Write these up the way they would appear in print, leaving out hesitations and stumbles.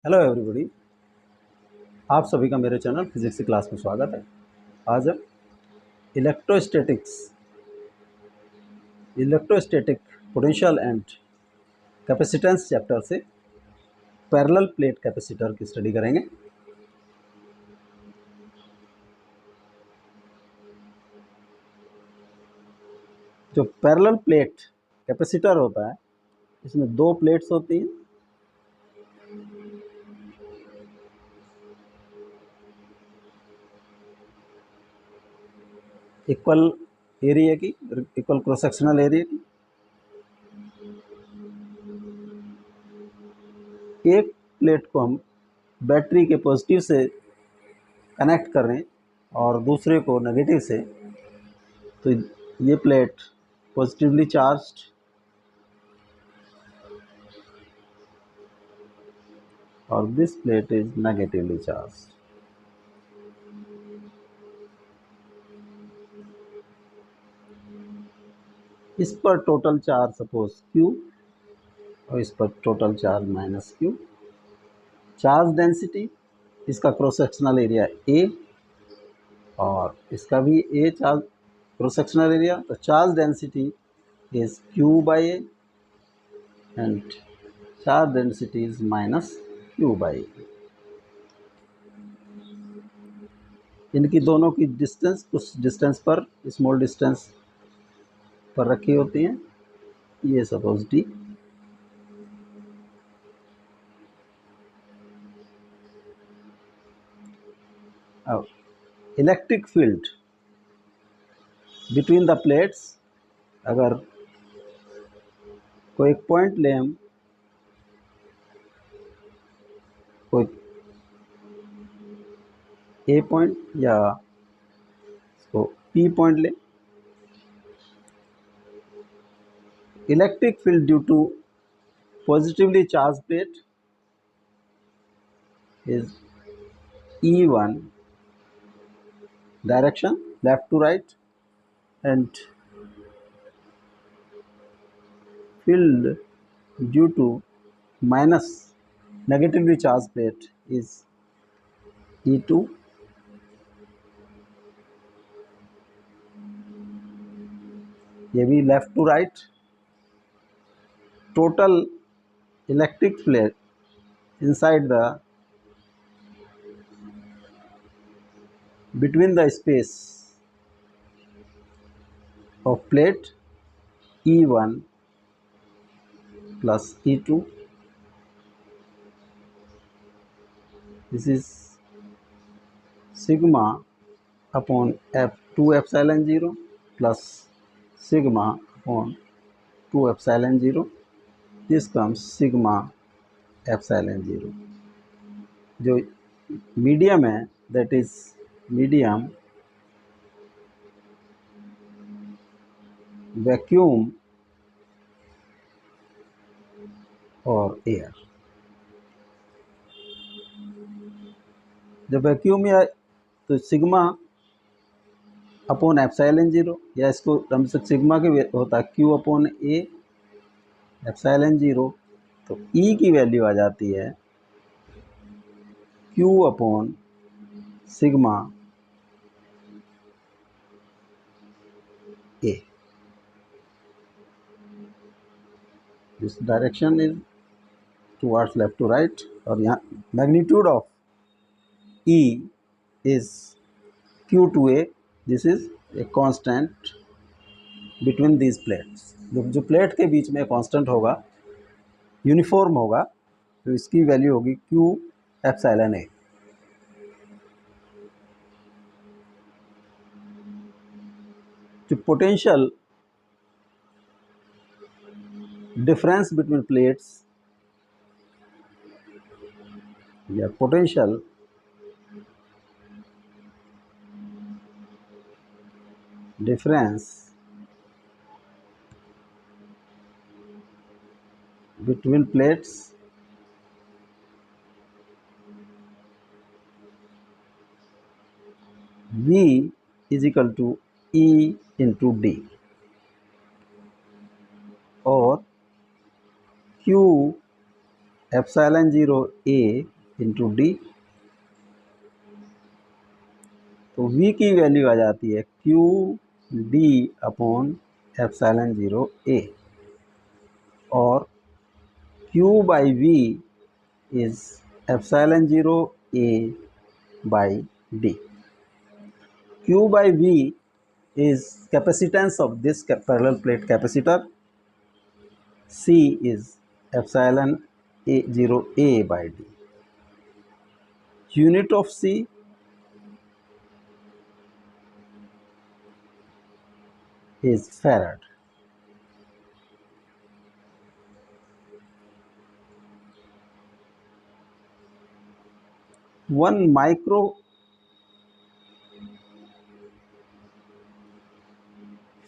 Hello everybody. आप सभी का मेरे चैनल फिजिक्स की क्लास में स्वागत है। आज हम electrostatic potential and capacitance chapter से पैरेलल प्लेट कैपेसिटर की स्टडी करेंगे। जो पैरेलल प्लेट कैपेसिटर होता है, इसमें दो प्लेट्स होती हैं। इक्वल एरिया की, इक्वल क्रॉस सेक्शनल एरिया की। एक प्लेट को हम बैटरी के पॉजिटिव से कनेक्ट कर रहे हैं और दूसरे को नेगेटिव से, तो ये प्लेट पॉजिटिवली चार्ज्ड और this plate is negatively charged. इस पर टोटल चार्ज सपोज Q और इस पर total charge minus Q। Charge density, इसका क्रॉस सेक्शनल एरिया A और इसका भी A charge cross sectional area, तो charge density is Q by A and charge density is minus Q by A। इनकी दोनों की डिस्टेंस कुछ डिस्टेंस पर, स्मॉल डिस्टेंस पर रखी होती हैं। ये सपोज D। अब electric field between the plates, अगर कोई एक पॉइंट लें हम, कोई ए पॉइंट या इसको पी पॉइंट लें। Electric field due to positively charge plate is E1 direction left to right and field due to minus negatively charge plate is E2 ये भी left to right. Total electric field inside the between the space of plate E1 plus E2, this is sigma upon F2 epsilon 0 plus sigma upon 2 epsilon 0, this comes sigma epsilon 0। जो medium है, that is medium vacuum और air. जब vacuum या तो sigma upon epsilon 0, या इसको हम sigma के होता है Q अपॉन A एप्साइलन 0, तो E की वैल्यू आ जाती है Q upon sigma A। This direction is towards left to right, और यहाँ magnitude of E is Q to A। This is a constant between these plates. जो plate के बीच में कांस्टेंट होगा, यूनिफॉर्म होगा, तो इसकी वैल्यू होगी Q एप्सिलॉन A। जो पोटेंशियल डिफरेंस बिटवीन प्लेट्स या potential difference between plates V is equal to E into D, और Q एप्सिलॉन 0 ए इंटू डी, तो V की वैल्यू आ जाती है क्यू डी अपॉन एप्सिलॉन 0 ए, और Q by V is epsilon 0 A by D. Q by V is capacitance of this parallel plate capacitor. C is epsilon A0 A by D. Unit of C is farad. One micro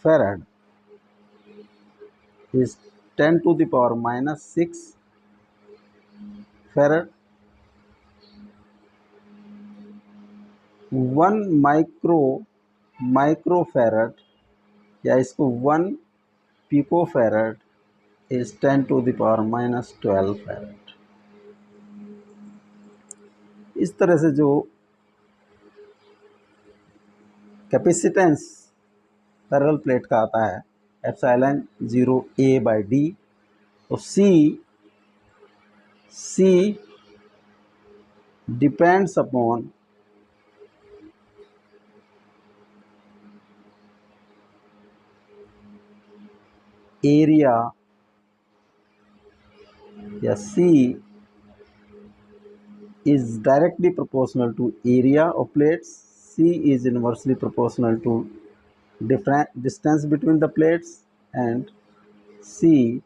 farad is 10 to the power minus 6 farad. 1 microfarad या इसको 1 picofarad is 10 to the power minus 12 farad. इस तरह से जो capacitance parallel plate का आता है epsilon 0 A by D, तो C डिपेंड्स अपॉन एरिया, या C is directly proportional to area of plates, C is inversely proportional to distance between the plates, and C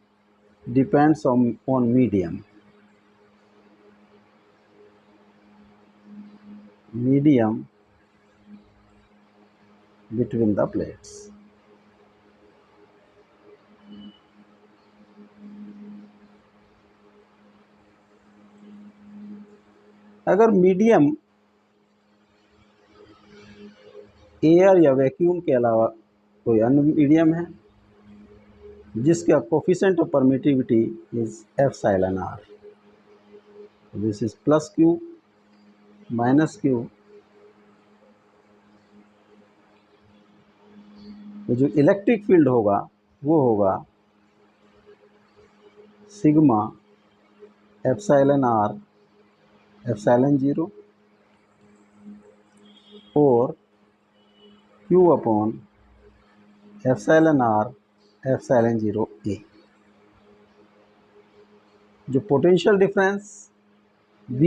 depends on medium between the plates. अगर medium air या vacuum के अलावा कोई अन्य medium है जिसका coefficient of permittivity is epsilon R, this is plus Q minus Q, तो जो इलेक्ट्रिक फील्ड होगा वो होगा सिग्मा एप्सिलॉन आर एप्सिलॉन 0 और Q upon epsilon R epsilon 0 ए। जो potential difference V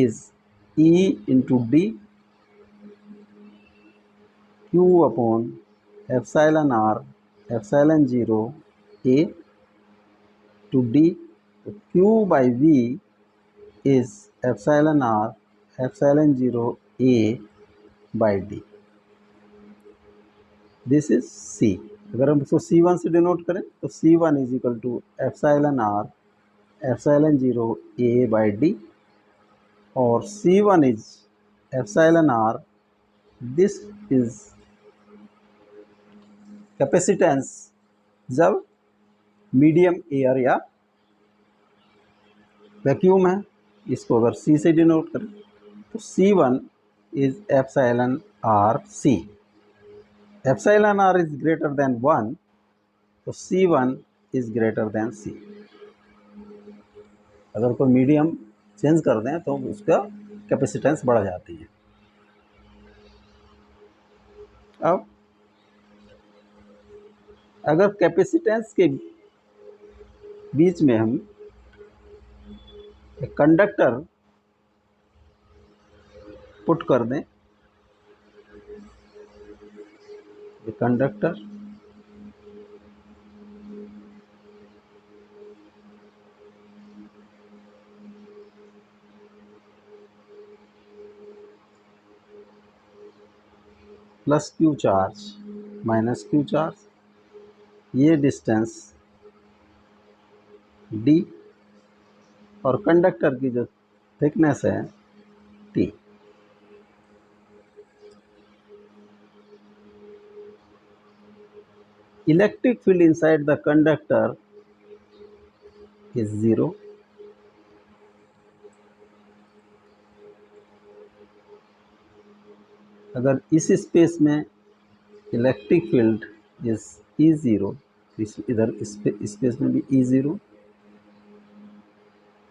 is E into D, Q upon epsilon R epsilon 0 A to D, तो Q by V is epsilon R epsilon 0 A by D. This is C. अगर हम इसको C1 से denote करें तो C1 is equal to epsilon R epsilon 0 A by D, और C1 is epsilon R, this is capacitance जब medium air या vacuum है। इसको अगर C से डिनोट करें तो C1 is epsilon R C. Epsilon R is greater than 1, तो C1 is greater then C. अगर कोई मीडियम चेंज कर दें तो उसका कैपेसिटेंस बढ़ जाती है। अब अगर कैपेसिटेंस के बीच में हम एक कंडक्टर पुट कर दें, conductor plus Q charge minus Q charge, ये डिस्टेंस d और कंडक्टर की जो थिकनेस है t. Electric field inside the conductor is 0। अगर इस स्पेस में इलेक्ट्रिक फील्ड इज E0, इधर स्पेस में भी E0,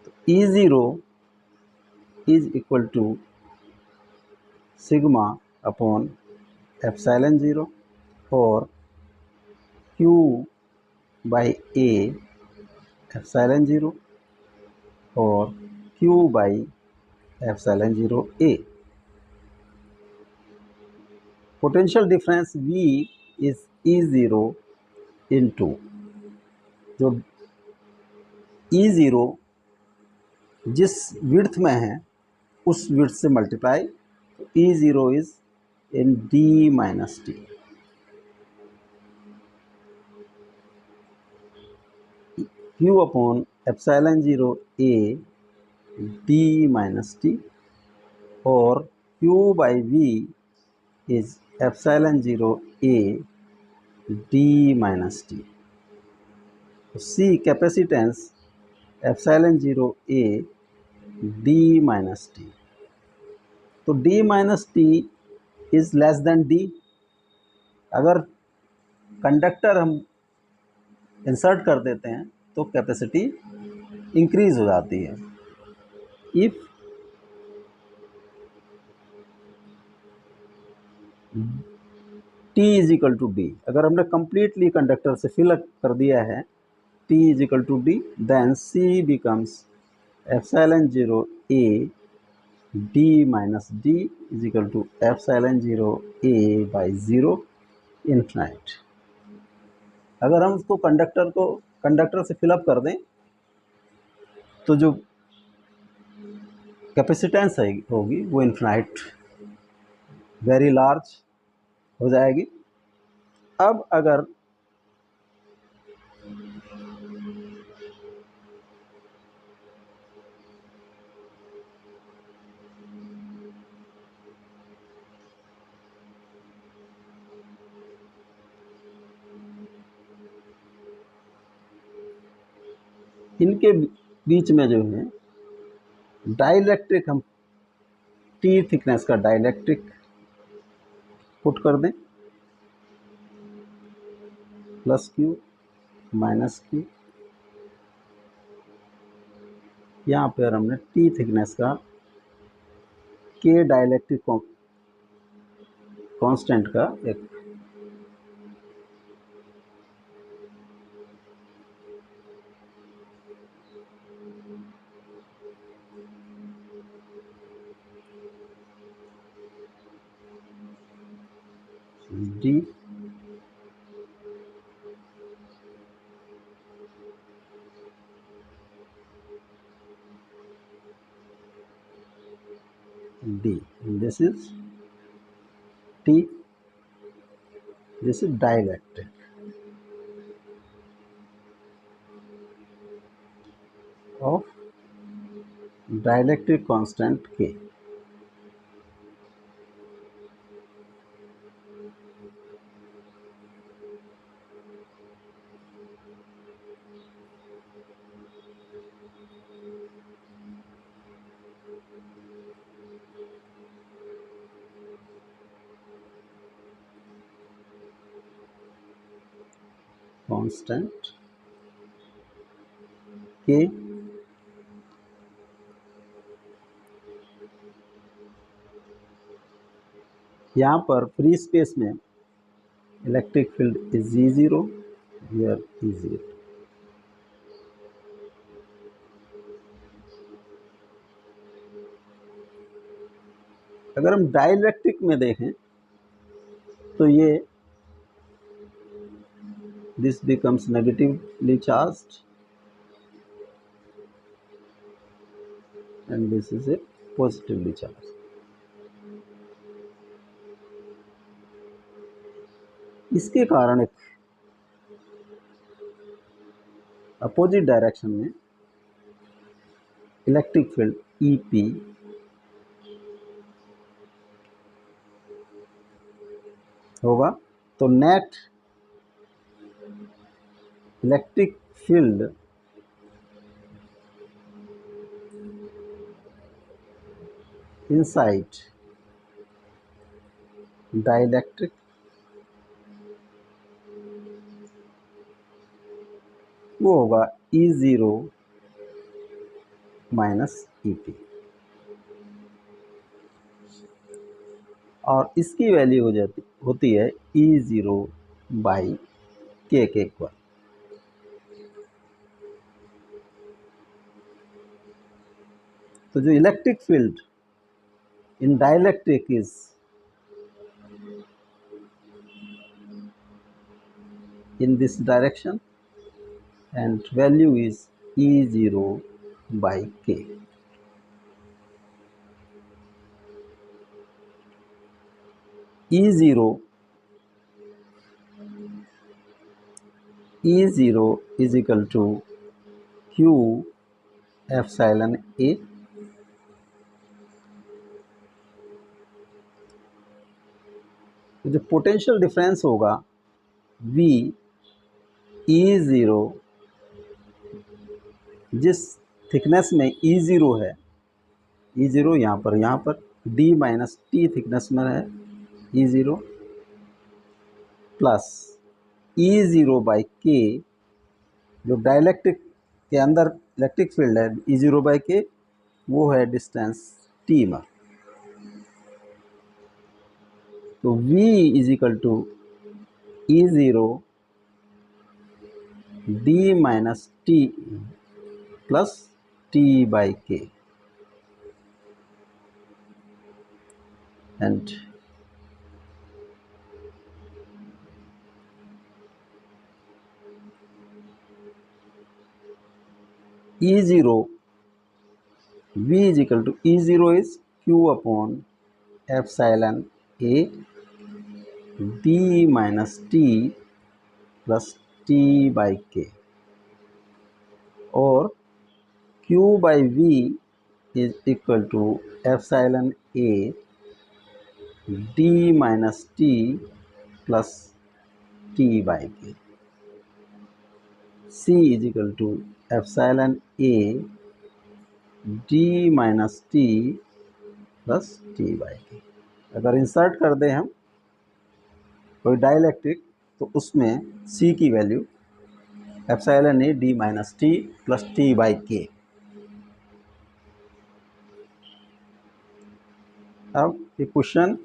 तो E0 is equal to sigma upon epsilon 0 और Q बाई A एप्सिलॉन 0 और Q by epsilon 0 A। Potential difference V is E0 into जो E0 जिस विड्थ में है उस विड्थ से मल्टीप्लाई, तो E0 is in D minus T. Q upon epsilon 0 A D minus T और Q by V is epsilon 0 A D minus T. C capacitance epsilon 0 A D minus T. तो D minus T is less than D। अगर conductor हम insert कर देते हैं तो capacity increase हो जाती है। If T is equal to D, अगर हमने कंप्लीटली कंडक्टर से फिल कर दिया है T is equal to D, then C becomes epsilon 0 A D minus D is equal to epsilon 0 A by 0 infinite. अगर हम उसको कंडक्टर से फिलअप कर दें तो जो कैपेसिटेंस होगी वो इन्फिनाइट, वेरी लार्ज हो जाएगी। अब अगर इनके बीच में जो है डाइलेक्ट्रिक, हम T थिकनेस का डाइलेक्ट्रिक पुट कर दें, प्लस Q माइनस Q। यहाँ पर हमने T थिकनेस का K डाइलेक्ट्रिक कांस्टेंट का एक D D, and this is T, this is dielectric of dielectric constant K। Constant K यहाँ पर फ्री स्पेस में electric field is E0, here E0। अगर हम डाइलेक्ट्रिक में देखें तो ये this becomes negatively charged and this is a positively charged। इसके कारण एक अपोजिट डायरेक्शन में इलेक्ट्रिक फील्ड EP होगा। तो net electric field inside dielectric वो होगा E0 माइनस EP, और इसकी वैल्यू होती है E0 बाई K के इक्वल। तो जो electric field in dielectric is in this direction and value is E0 by K. E0 is equal to Q epsilon A, तो जो पोटेंशियल डिफरेंस होगा V E0, जिस थिकनेस में E0 है, E0 यहाँ पर D माइनस T थिकनेस में है E0, plus E0 by K, जो डाइलेक्ट्रिक के अंदर इलेक्ट्रिक फील्ड है E0 बाई K, वो है डिस्टेंस T में। तो V is equal to E0 D minus T plus T by K, and E0 V is equal to E0 is Q upon epsilon A D minus T plus T by K, और Q by V is equal to epsilon A D minus T plus T by K. C is equal to epsilon A D minus T plus T by K। अगर insert कर दें हम कोई dielectric, तो उसमें C की value epsilon A D minus T plus T by K। अब ये question,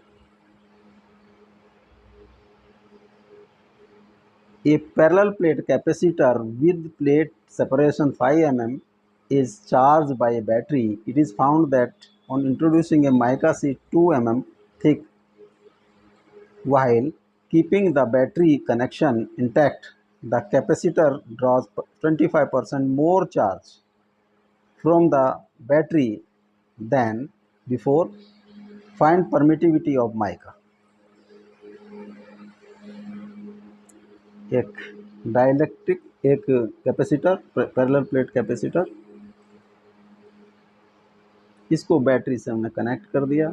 a parallel plate capacitor with plate separation 5 mm is charged by a battery. It is found that on introducing a mica sheet 2 mm thick while keeping the battery connection intact, the capacitor draws 25% more charge from the battery than before. Find permittivity of mica. एक dielectric, एक capacitor, parallel plate capacitor, इसको battery से हमने connect कर दिया।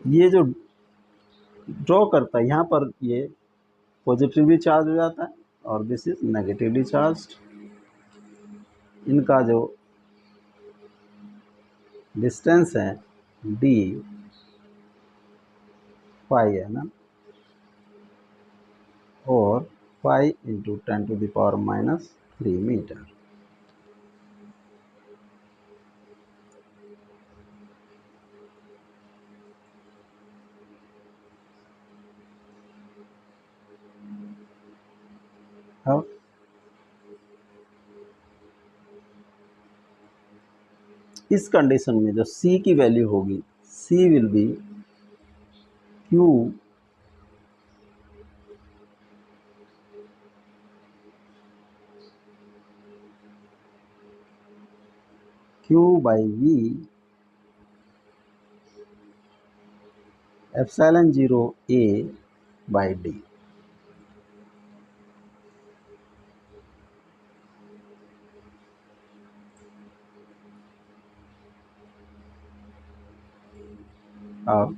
ये जो draw करता है यहाँ पर, ये पॉजिटिवली चार्ज हो जाता है और दिस इज नेगेटिवली चार्ज्ड। इनका जो डिस्टेंस है D 5 mm और 5 इंटू 10⁻³ मीटर। अब इस कंडीशन में जो C की वैल्यू होगी, C will be Q by V epsilon 0 A by D। अब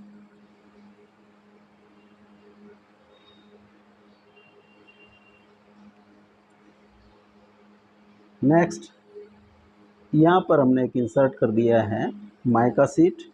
नेक्स्ट यहाँ पर हमने एक इंसर्ट कर दिया है माइका सीट।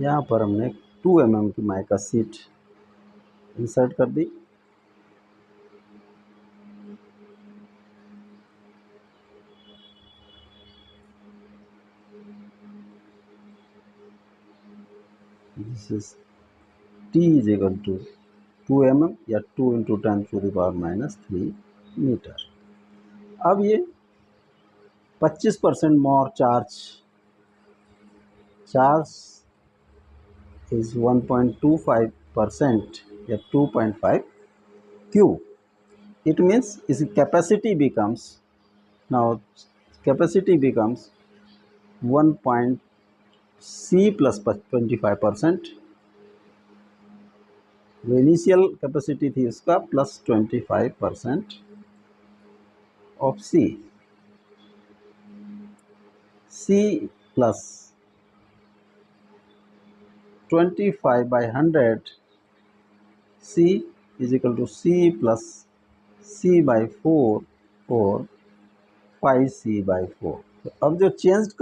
यहाँ पर हमने 2 mm की माइका सीट इंसर्ट कर दी। This is T is equal to 2 mm या 2 × 10⁻³ मीटर। अब ये 25% मोर चार्ज is 1.25% या 2.5 Q. It means its capacity becomes 1 C plus 25%। जो इनिशियल कैपेसिटी थी उसका plus 25% of C plus 25/100 C is equal to C plus C/4 और 5C/4। तो अब जो चेंज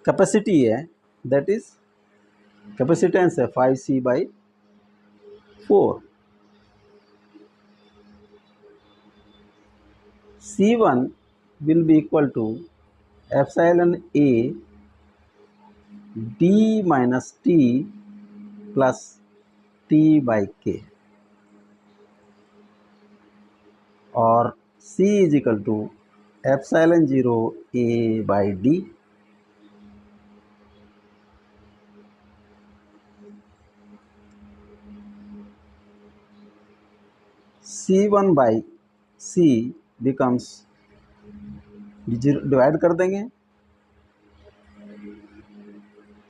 कैपेसिटी है दैट इज कैपेसिटेंस है 5C/4। C1 will be equal to epsilon A D minus T plus T/K और C is equal to epsilon 0 A/D C1 by C becomes divide कर देंगे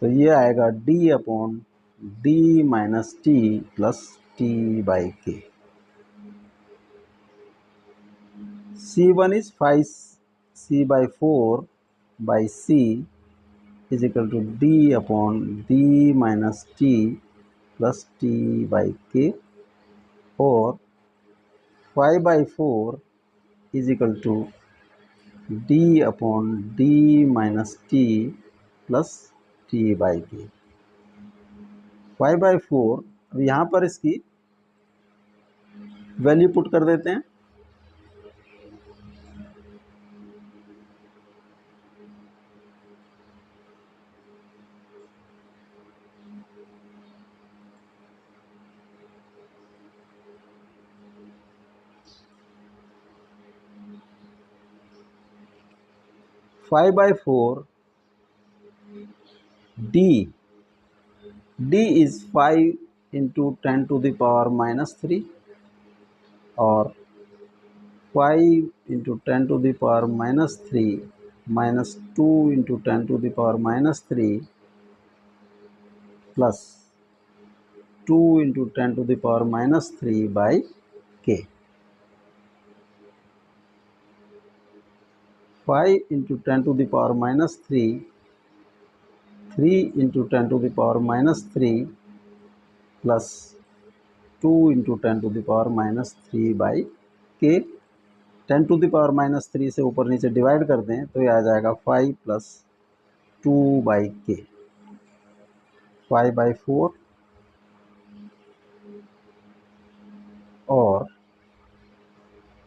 तो ये आएगा D/D minus T plus T/K। C1 is 5C/4 by C is equal to D/D minus T plus T/K और 5/4 is equal to D/D minus T plus T/K। 5/4 अब यहाँ पर इसकी वैल्यू पुट कर देते हैं। Five by four D is 5 into 10⁻³ और 5 into 10⁻³ minus 2 into 10⁻³ plus 2 into 10⁻³ by K। 5 into 10⁻³ 3 into 10⁻³ plus 2 into 10⁻³ by K। 10⁻³ से ऊपर नीचे डिवाइड कर दें तो ये आ जाएगा 5 plus 2/K। 5/4 और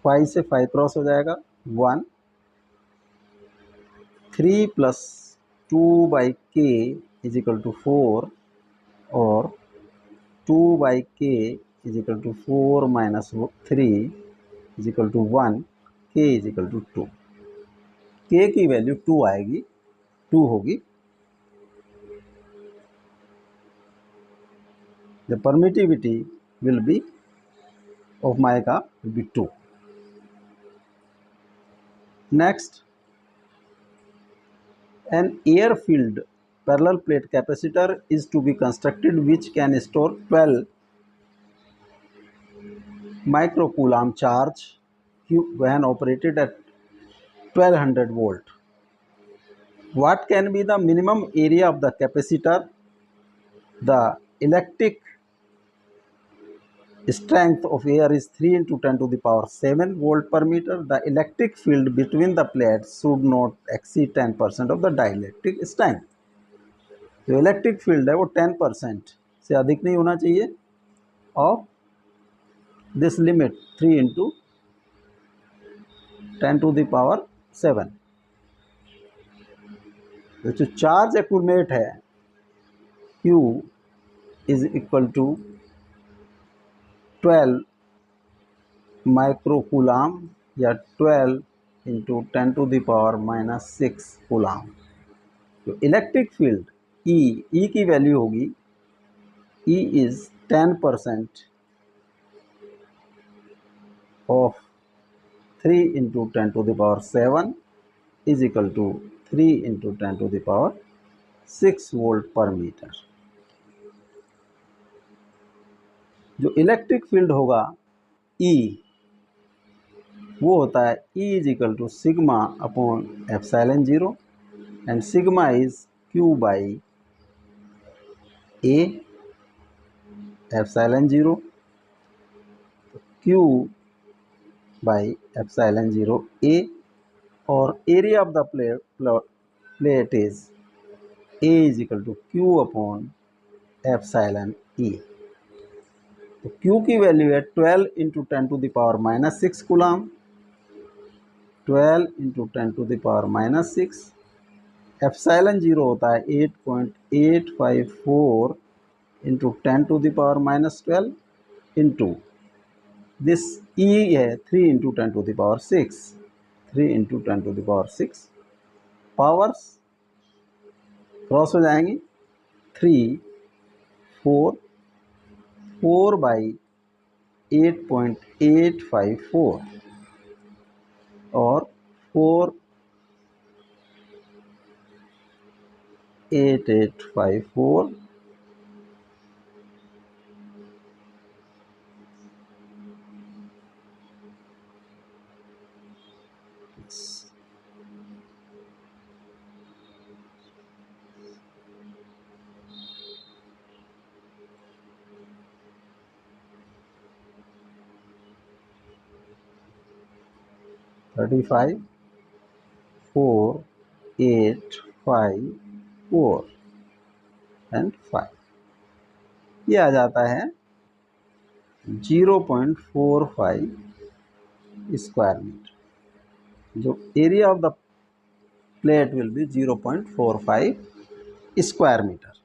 5 से 5 क्रॉस हो जाएगा 1। 3 plus 2/K is equal to 4 और 2/K is equal to 4 minus 3 is equal to 1, k is equal to 2। k की वैल्यू 2 आएगी, 2 होगी। The permittivity will be of mica will be 2। Next, an air filled parallel plate capacitor is to be constructed which can store 12 microcoulomb charge when operated at 1200 volt. What can be the minimum area of the capacitor? The electric strength of air is 3 into 10 to the power 7 volt per meter. The electric field between the plates should not exceed 10% of the dielectric strength. जो electric field है वो 10% से अधिक नहीं होना चाहिए और this limit 3 into 10 to the power 7। तो जो चार्ज एक्यूमुलेट है Q इज इक्वल टू 12 माइक्रोकूलाम या 12 into 10 to the power minus 6 coulomb. तो इलेक्ट्रिक फील्ड E की वैल्यू होगी, E is 10% of 3 into 10 to the power 7 is equal to 3 into 10 to the power 6 volt पर metre. जो electric field होगा E, वो होता है E is equal to sigma upon epsilon 0 and sigma is Q by A epsilon 0, Q by epsilon 0 A, और area of the plate is A is equal to Q upon epsilon E। तो Q की value है 12 into 10 to the power minus 6 coulomb, 12 into 10 to the power minus 6। Epsilon 0 होता है 8.854 into 10 to the power minus 12 into this E है 3 into 10 to the power 6, 3 into 10 to the power 6। Powers cross हो जाएंगी, 3 4 4 by 8.854 और 4 8854 35 4 8 5 4 and 5। ये आ जाता है 0.45 square metre. जो area of the plate will be 0.45 square metre.